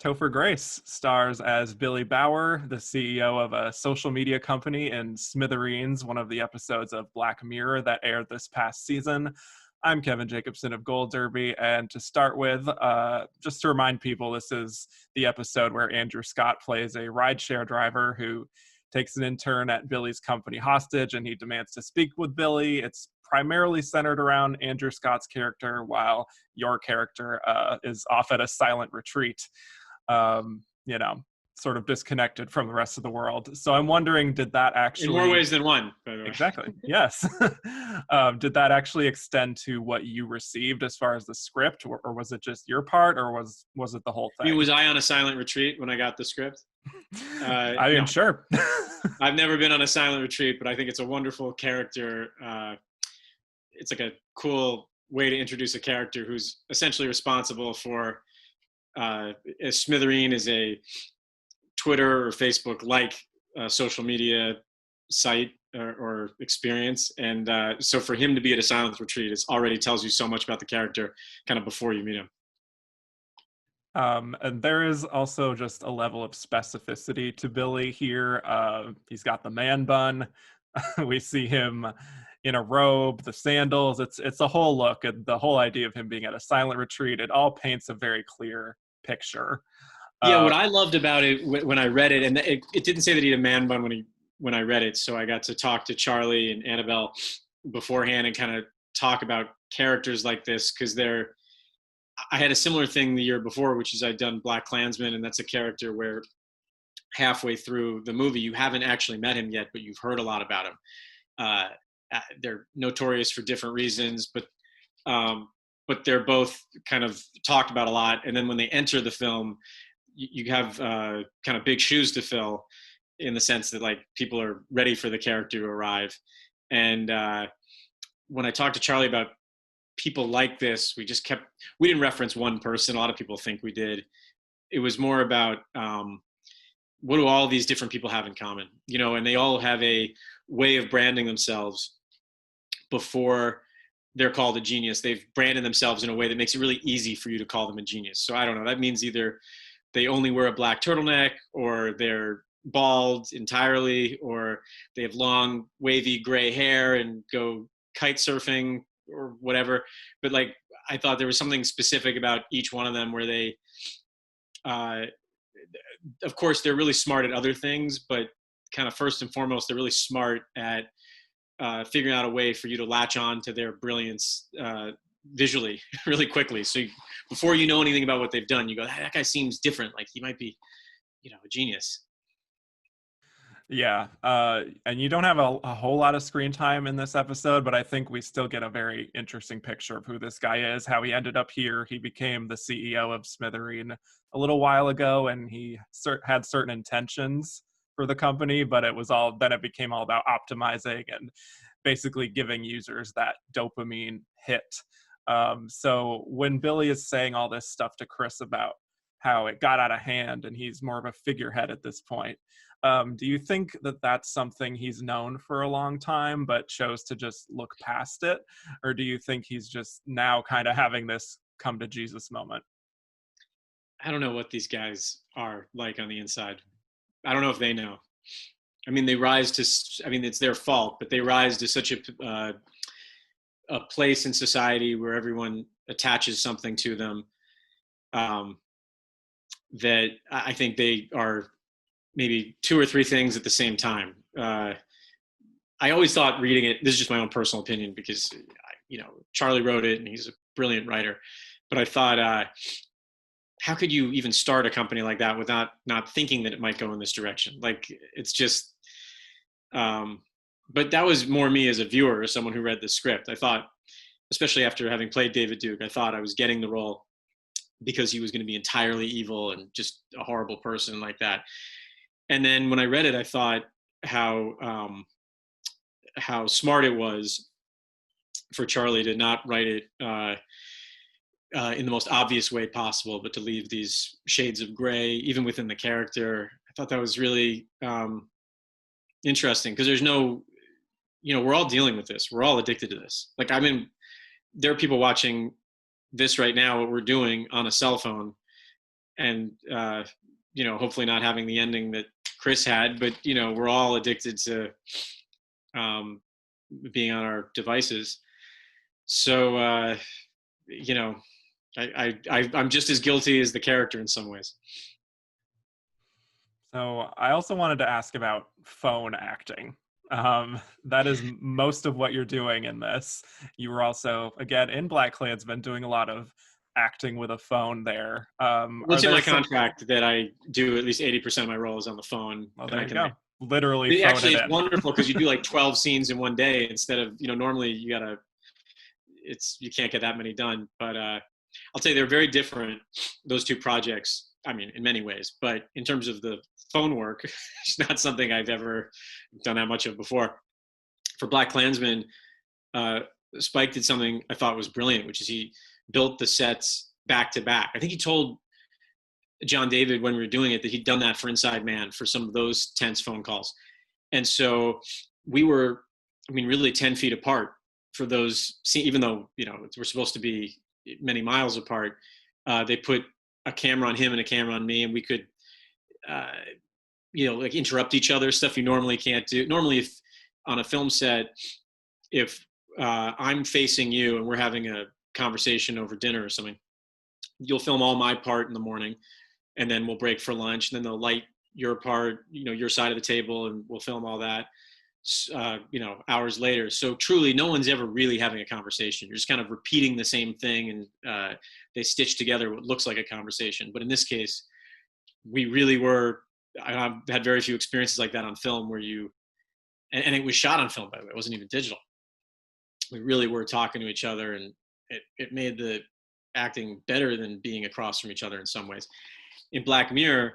Topher Grace stars as Billy Bauer, the CEO of a social media company, in Smithereens, one of the episodes of Black Mirror that aired this past season. I'm Kevin Jacobsen of Gold Derby, and to start with, just to remind people, this is the episode where Andrew Scott plays a rideshare driver who takes an intern at Billy's company hostage, and he demands to speak with Billy. It's primarily centered around Andrew Scott's character, while your character is off at a silent retreat, you know, sort of disconnected from the rest of the world. So I'm wondering, did that actually... In more ways than one, by the way. Exactly, yes. Did that actually extend to what you received as far as the script, or was it just your part, or was it the whole thing? I mean, was I on a silent retreat when I got the script? I mean, no. Sure. I've never been on a silent retreat, but I think it's a wonderful character. It's like a cool way to introduce a character who's essentially responsible for Smithereen is a Twitter or Facebook-like social media site or experience. And so for him to be at a silent retreat, it already tells you so much about the character kind of before you meet him. And there is also just a level of specificity to Billy here. He's got the man bun. We see him in a robe, the sandals. It's a whole look. And the whole idea of him being at a silent retreat, it all paints a very clear picture. Yeah, what I loved about it when I read it, and it didn't say that he had a man bun when I read it, so I got to talk to Charlie and Annabelle beforehand and kind of talk about characters like this, because I had a similar thing the year before, which is I'd done Black Klansmen, and that's a character where halfway through the movie you haven't actually met him yet, but you've heard a lot about him. They're notorious for different reasons, but they're both kind of talked about a lot. And then when they enter the film, you have kind of big shoes to fill, in the sense that like people are ready for the character to arrive. And when I talked to Charlie about people like this, we didn't reference one person. A lot of people think we did. It was more about what do all these different people have in common, and they all have a way of branding themselves before they're called a genius. They've branded themselves in a way that makes it really easy for you to call them a genius. So I don't know, that means either they only wear a black turtleneck, or they're bald entirely, or they have long wavy gray hair and go kite surfing or whatever. But like, I thought there was something specific about each one of them where they, of course, they're really smart at other things, but kind of first and foremost, they're really smart at figuring out a way for you to latch on to their brilliance visually really quickly. So before you know anything about what they've done, you go, that guy seems different. Like he might be, a genius. Yeah. And you don't have a whole lot of screen time in this episode, but I think we still get a very interesting picture of who this guy is, how he ended up here. He became the CEO of Smithereen a little while ago, and he had certain intentions for the company, but it became all about optimizing and basically giving users that dopamine hit. So when Billy is saying all this stuff to Chris about how it got out of hand and he's more of a figurehead at this point, do you think that that's something he's known for a long time but chose to just look past it? Or do you think he's just now kind of having this come to Jesus moment? I don't know what these guys are like on the inside. I don't know if they know. I mean, it's their fault, but they rise to such a place in society where everyone attaches something to them, that I think they are maybe two or three things at the same time. I always thought reading it, this is just my own personal opinion because, Charlie wrote it and he's a brilliant writer, but I thought, how could you even start a company like that without not thinking that it might go in this direction? Like, it's just, but that was more me as a viewer, as someone who read the script. I thought, especially after having played David Duke, I thought I was getting the role because he was going to be entirely evil and just a horrible person like that. And then when I read it, I thought how smart it was for Charlie to not write it in the most obvious way possible, but to leave these shades of gray, even within the character. I thought that was really interesting because there's no, we're all dealing with this. We're all addicted to this. Like, there are people watching this right now, what we're doing on a cell phone, and hopefully not having the ending that Chris had. But we're all addicted to being on our devices. So I'm just as guilty as the character in some ways. So I also wanted to ask about phone acting. That is most of what you're doing in this. You were also, again, in BlacKkKlansman doing a lot of acting with a phone there. It's in my contract that I do at least 80% of my roles on the phone. Well, there you go. Literally phone actually, it it's in. wonderful because you do like 12 scenes in one day instead of, normally you can't get that many done. But I'll tell you, they're very different, those two projects. I mean, in many ways, but in terms of the phone work, it's not something I've ever done that much of before. For BlacKkKlansman, Spike did something I thought was brilliant, which is he built the sets back to back. I think he told John David when we were doing it that he'd done that for Inside Man for some of those tense phone calls. And so we were, really 10 feet apart for those, even though, we're supposed to be many miles apart. They put a camera on him and a camera on me, and we could, like interrupt each other, stuff you normally can't do. Normally, if on a film set, if I'm facing you and we're having a conversation over dinner or something, you'll film all my part in the morning, and then we'll break for lunch, and then they'll light your part, your side of the table, and we'll film all that, hours later. So truly, no one's ever really having a conversation. You're just kind of repeating the same thing, and they stitch together what looks like a conversation. But in this case, we really were. I've had very few experiences like that on film where and it was shot on film, by the way. It wasn't even digital. We really were talking to each other, and it made the acting better than being across from each other in some ways. In Black Mirror,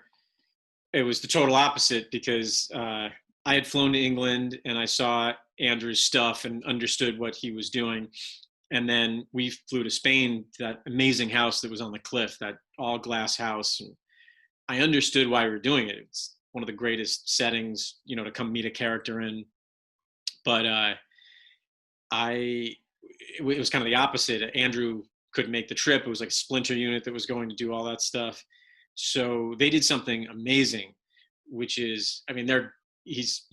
it was the total opposite because I had flown to England and I saw Andrew's stuff and understood what he was doing. And then we flew to Spain, to that amazing house that was on the cliff, that all glass house. And I understood why we were doing it. It's one of the greatest settings, to come meet a character in. But it was kind of the opposite. Andrew couldn't make the trip. It was like a splinter unit that was going to do all that stuff. So they did something amazing, which is,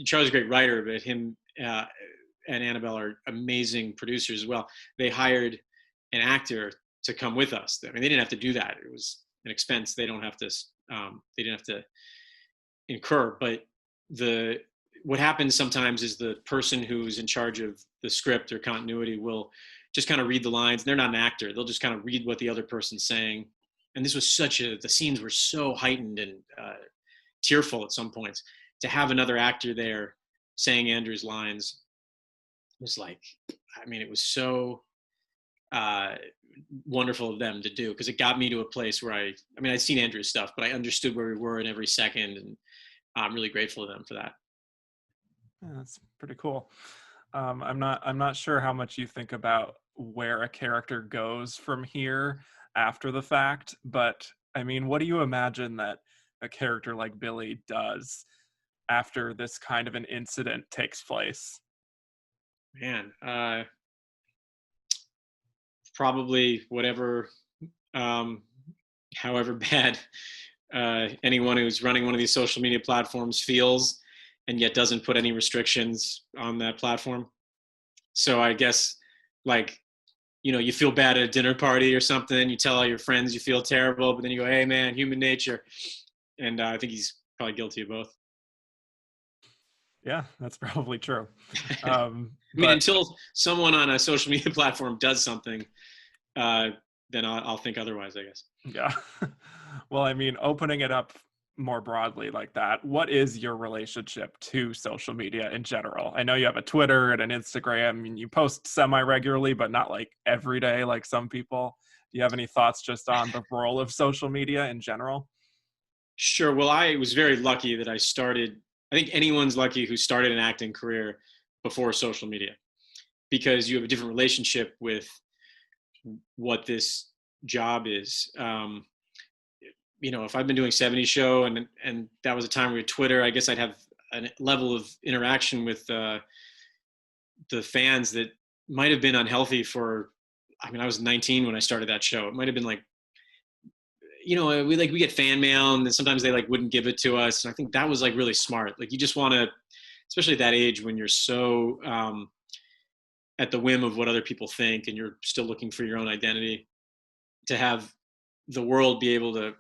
Charlie's a great writer, but him and Annabelle are amazing producers as well. They hired an actor to come with us. They didn't have to do that. It was an expense they didn't have to incur. But what happens sometimes is the person who's in charge of the script or continuity will just kind of read the lines. They're not an actor. They'll just kind of read what the other person's saying. And this was the scenes were so heightened and tearful at some points. To have another actor there saying Andrew's lines was like, it was so wonderful of them to do, because it got me to a place where I'd seen Andrew's stuff, but I understood where we were in every second, and I'm really grateful to them for that. Yeah, that's pretty cool. I'm not sure how much you think about where a character goes from here after the fact, but what do you imagine that a character like Billy does after this kind of an incident takes place? Man, probably whatever, however bad anyone who's running one of these social media platforms feels, and yet doesn't put any restrictions on that platform. So I guess, you feel bad at a dinner party or something, you tell all your friends you feel terrible, but then you go, hey man, human nature. And I think he's probably guilty of both. Yeah, that's probably true. Until someone on a social media platform does something, then I'll think otherwise, I guess. Yeah. Well, opening it up more broadly like that, what is your relationship to social media in general? I know you have a Twitter and an Instagram, and you post semi-regularly, but not like every day like some people. Do you have any thoughts just on the role of social media in general? Sure. Well, I was very lucky that I think anyone's lucky who started an acting career before social media, because you have a different relationship with what this job is. If I've been doing 70 show and that was a time where Twitter, I guess I'd have a level of interaction with the fans that might have been unhealthy for, I was 19 when I started that show. It might have been like, we get fan mail, and then sometimes they like wouldn't give it to us. And I think that was like really smart. Like you just want to, especially at that age when you're so at the whim of what other people think and you're still looking for your own identity, to have the world be able to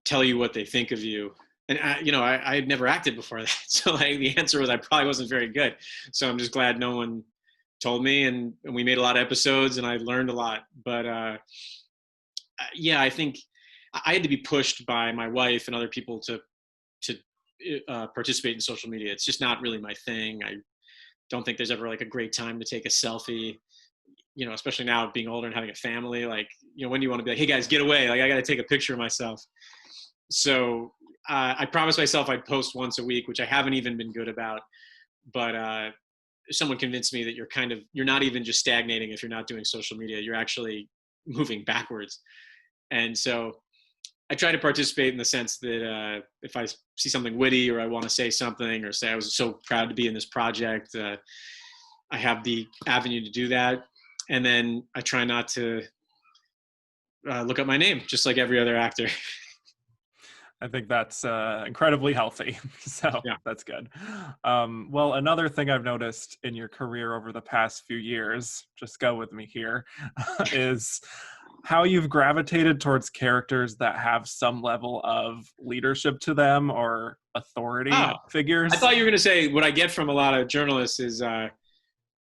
tell you what they think of you. And I had never acted before that. So like the answer was I probably wasn't very good. So I'm just glad no one told me, and we made a lot of episodes and I learned a lot. But I think I had to be pushed by my wife and other people to participate in social media. It's just not really my thing. I don't think there's ever like a great time to take a selfie, especially now being older and having a family. Like, when do you want to be like, hey guys, get away. Like I got to take a picture of myself. So I promised myself I'd post once a week, which I haven't even been good about. But someone convinced me that you're not even just stagnating if you're not doing social media. You're actually moving backwards. And so I try to participate in the sense that if I see something witty or I want to say something or say I was so proud to be in this project, I have the avenue to do that. And then I try not to look up my name, just like every other actor. I think that's incredibly healthy. So Yeah. That's good. Well, another thing I've noticed in your career over the past few years, just go with me here, is how you've gravitated towards characters that have some level of leadership to them or authority figures. I thought you were going to say what I get from a lot of journalists is,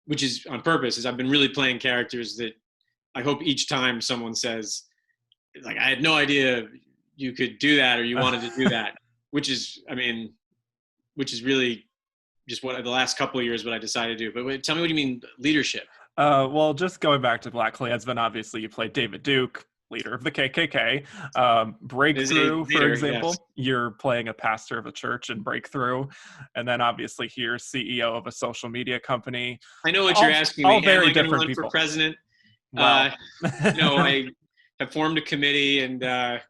which is on purpose, is I've been really playing characters that I hope each time someone says, like, I had no idea you could do that or you wanted to do that, which is really just what the last couple of years what I decided to do. But wait, tell me what you mean leadership. Well, just going back to Black Klansmen, obviously you played David Duke, leader of the KKK. Breakthrough, for example, yes. You're playing a pastor of a church in Breakthrough. And then obviously here, CEO of a social media company. I know what you're asking me. All very Am I different run people. For president? Well. I have formed a committee, and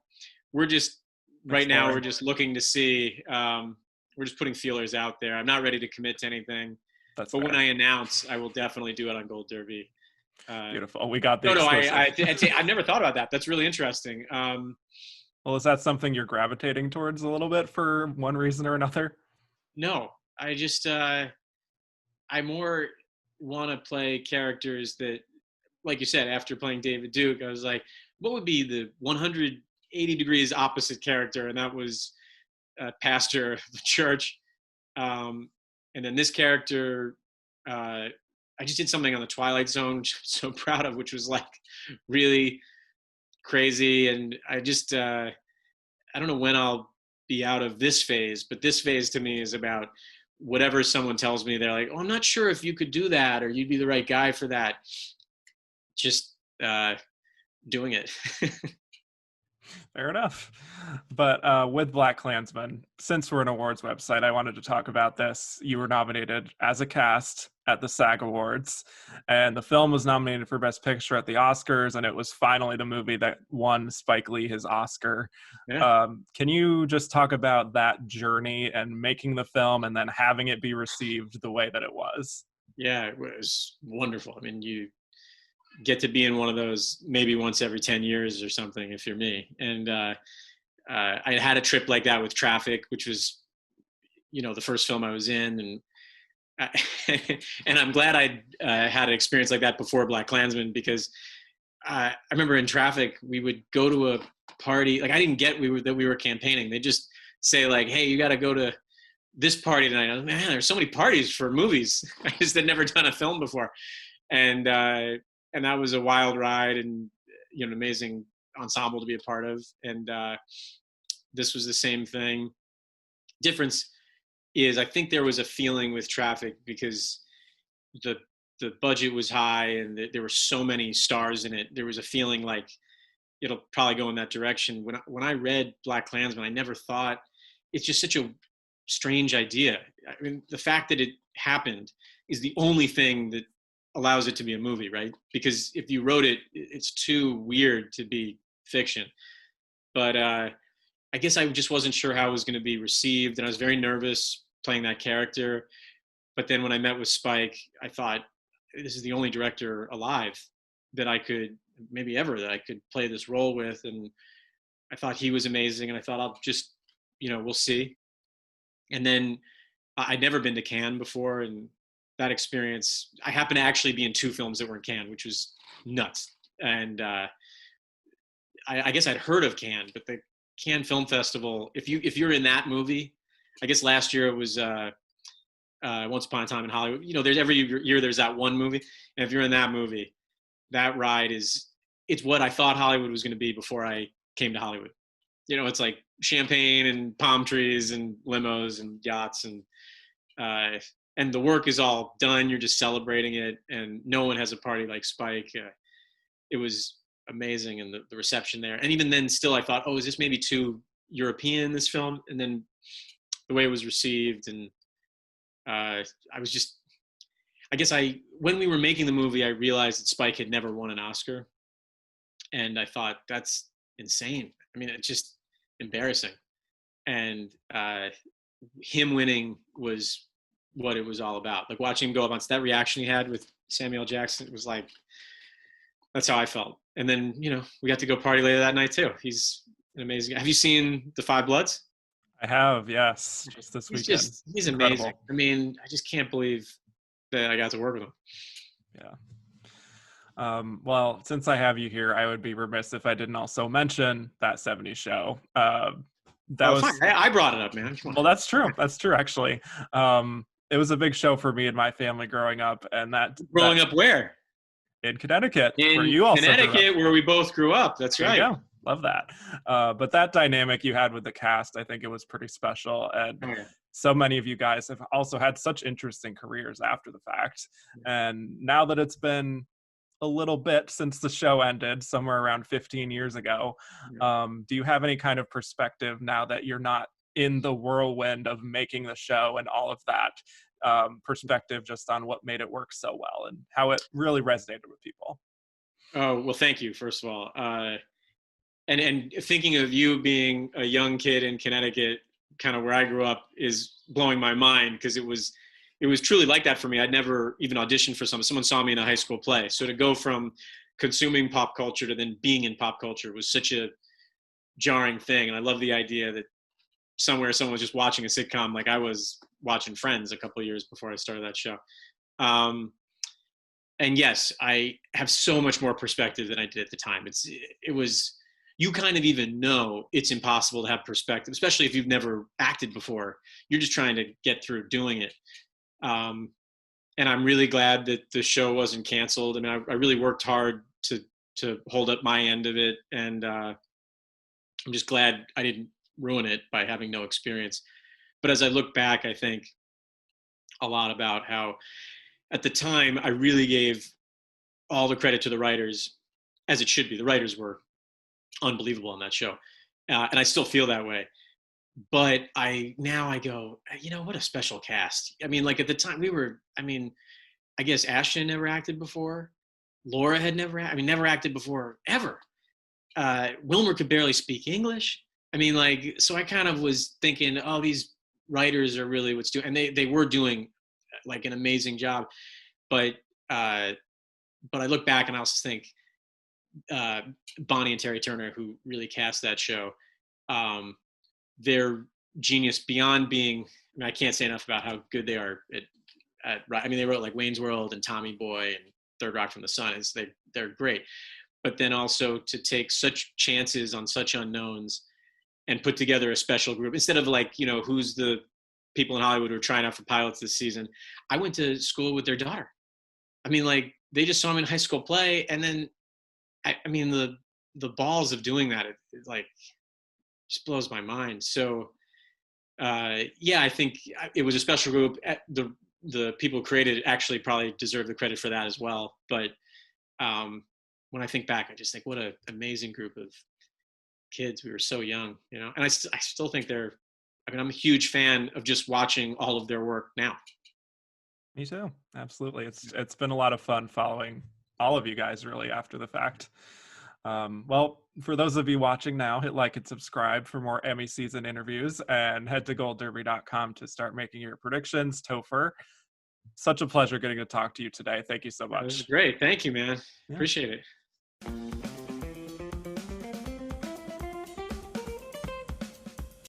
we're just, right now, we're just looking to see, we're just putting feelers out there. I'm not ready to commit to anything. But when I announce, I will definitely do it on Gold Derby. Beautiful. We got the exclusive. I've never thought about that. That's really interesting. Well, is that something you're gravitating towards a little bit for one reason or another? No, I just, I more want to play characters that, like you said, after playing David Duke, I was like, what would be the 180 degrees opposite character? And that was pastor of the church. And then this character, I just did something on the Twilight Zone, which I'm so proud of, which was like really crazy. And I just, I don't know when I'll be out of this phase, but this phase to me is about whatever someone tells me. They're like, oh, I'm not sure if you could do that or you'd be the right guy for that. Just doing it. Fair enough. But with Black Klansmen, since we're an awards website, I wanted to talk about this. You were nominated as a cast at the SAG Awards, and the film was nominated for Best Picture at the Oscars, and it was finally the movie that won Spike Lee his Oscar. Yeah. Can you just talk about that journey and making the film and then having it be received the way that it was? Yeah, it was wonderful. I mean, you get to be in one of those maybe once every 10 years or something if you're me. And I had a trip like that with Traffic, which was, the first film I was in. And and I'm glad I had an experience like that before Black Klansman, because I remember in Traffic, we would go to a party. Like I didn't get that we were campaigning. They just say like, hey, you got to go to this party tonight. I was like, man, there's so many parties for movies. I just had never done a film before. And that was a wild ride and, an amazing ensemble to be a part of. And this was the same thing. Difference is I think there was a feeling with Traffic because the budget was high and there were so many stars in it. There was a feeling like it'll probably go in that direction. When I read Black Klansman, I never thought it's just such a strange idea. I mean, the fact that it happened is the only thing that allows it to be a movie, right? Because if you wrote it, it's too weird to be fiction. But I guess I just wasn't sure how it was going to be received, and I was very nervous playing that character. But then when I met with Spike, I thought, this is the only director alive that I could maybe ever, that I could play this role with. And I thought he was amazing, and I thought I'll just, we'll see. And then I'd never been to Cannes before, and that experience, I happened to actually be in 2 films that were in Cannes, which was nuts. And I guess I'd heard of Cannes, but the Cannes Film Festival, if you're in that movie, I guess last year it was Once Upon a Time in Hollywood. There's every year there's that one movie, and if you're in that movie, that ride it's what I thought Hollywood was going to be before I came to Hollywood. It's like champagne and palm trees and limos and yachts, and the work is all done. You're just celebrating it, and no one has a party like Spike. It was amazing, and the reception there. And even then, still, I thought, is this maybe too European, this film? And then the way it was received, and I was just, I guess when we were making the movie, I realized that Spike had never won an Oscar, and I thought, that's insane. I mean, it's just embarrassing. And him winning was what it was all about. Like, watching him go up on that reaction he had with Samuel Jackson, it was like, that's how I felt. And then, we got to go party later that night too. He's an amazing. Have you seen The Five Bloods? I have, yes, just this weekend. He's Incredible. amazing. I mean, I just can't believe that I got to work with him. Yeah. Well, since I have you here, I would be remiss if I didn't also mention That 70s Show. Fine. I brought it up, man. Come on. Well, that's true. That's true, actually. It was a big show for me and my family growing up, and growing up where? In Connecticut, where you also Connecticut, where we both grew up. That's right. Yeah, love that. But that dynamic you had with the cast, I think it was pretty special. And so many of you guys have also had such interesting careers after the fact. And now that it's been a little bit since the show ended, somewhere around 15 years ago, do you have any kind of perspective now that you're not in the whirlwind of making the show and all of that? Perspective just on what made it work so well and how it really resonated with people? Oh, well, thank you, first of all. And thinking of you being a young kid in Connecticut, kind of where I grew up, is blowing my mind, because it was truly like that for me. I'd never even auditioned for something. Someone saw me in a high school play. So to go from consuming pop culture to then being in pop culture was such a jarring thing. And I love the idea that somewhere someone was just watching a sitcom like I was watching Friends a couple of years before I started that show. And yes, I have so much more perspective than I did at the time. You kind of even know it's impossible to have perspective, especially if you've never acted before. You're just trying to get through doing it. And I'm really glad that the show wasn't canceled. I mean, I really worked hard to hold up my end of it. And I'm just glad I didn't ruin it by having no experience. But as I look back, I think a lot about how at the time I really gave all the credit to the writers, as it should be. The writers were unbelievable on that show. And I still feel that way. But now I go, what a special cast. I mean, like at the time I guess Ashton never acted before. Laura had never acted before ever. Wilmer could barely speak English. I mean, like, so I kind of was thinking, these writers are really what's doing, and they were doing like an amazing job. But I look back and I also think Bonnie and Terry Turner, who really cast that show, they're genius beyond being. I can't say enough about how good they are at. They wrote like Wayne's World and Tommy Boy and Third Rock from the Sun. They're great. But then also to take such chances on such unknowns and put together a special group instead of like, who's the people in Hollywood who are trying out for pilots this season. I went to school with their daughter. I mean, like, they just saw me in a high school play. And then, the balls of doing that, it like just blows my mind. So, I think it was a special group. The people who created it actually probably deserve the credit for that as well. But when I think back, I just think what an amazing group of kids. We were so young, and I still think I'm a huge fan of just watching all of their work now. Me too. Absolutely. It's been a lot of fun following all of you guys really after the fact. Well, for those of you watching now, hit like and subscribe for more Emmy season interviews, and head to goldderby.com to start making your predictions. Topher, such a pleasure getting to talk to you today. Thank you so much. It was great. Thank you, man. Yeah. Appreciate it.